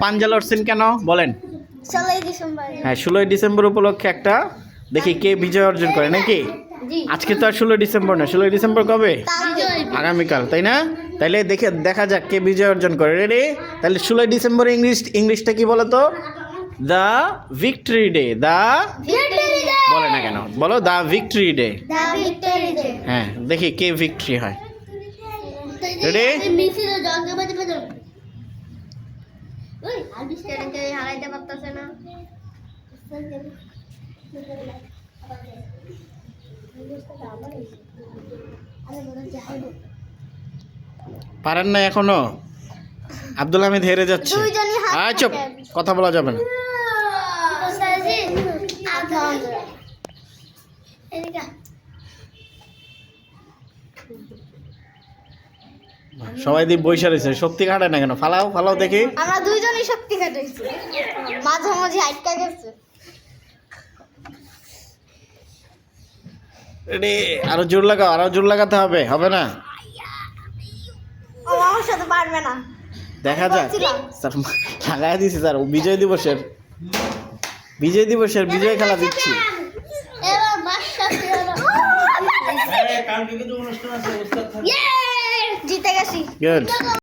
পাঞ্জা লড়ছেন কেন বলেন? 16 ডিসেম্বর। হ্যাঁ, 16 ডিসেম্বর উপলক্ষে একটা দেখি কে বিজয় অর্জন করে নাকি। আজকে তো আর 16 ডিসেম্বর না, 16 ডিসেম্বর কবে? আগামীকাল, তাই না? তাইলে দেখা যাক কে বিজয় অর্জন করে। রেডি? তাহলে 16 ডিসেম্বর ইংলিশটা কি বলো তো? The victory day. দ্য বলে না কেন, বলো দ্য ভিক্টরি ডে। হ্যাঁ, দেখি কে ভিক্টরি হয়। রেডি? পারেন না এখনো? আব্দুল হামিদ হেরে যাচ্ছে। চুপ, কথা বলা যাবে না। সবাই দিয়ে বইসা রয়েছে, শক্তি খাটায় না কেন? ফালাও দেখি। আমরা দুইজনই শক্তি খাটাইছি, মাঝামাঝি আটকা গেছে। রেডি? আরো জোর লাগাও, আরো জোর লাগাতে হবে, হবে না? ও আমার সাথে পারবে না। দেখা যাক। স্যার লাগাই দিছি স্যার, বিজয় দিবসের বিজয় খেলা দিচ্ছি। এবার বাসা জিতে গেছি। গুড।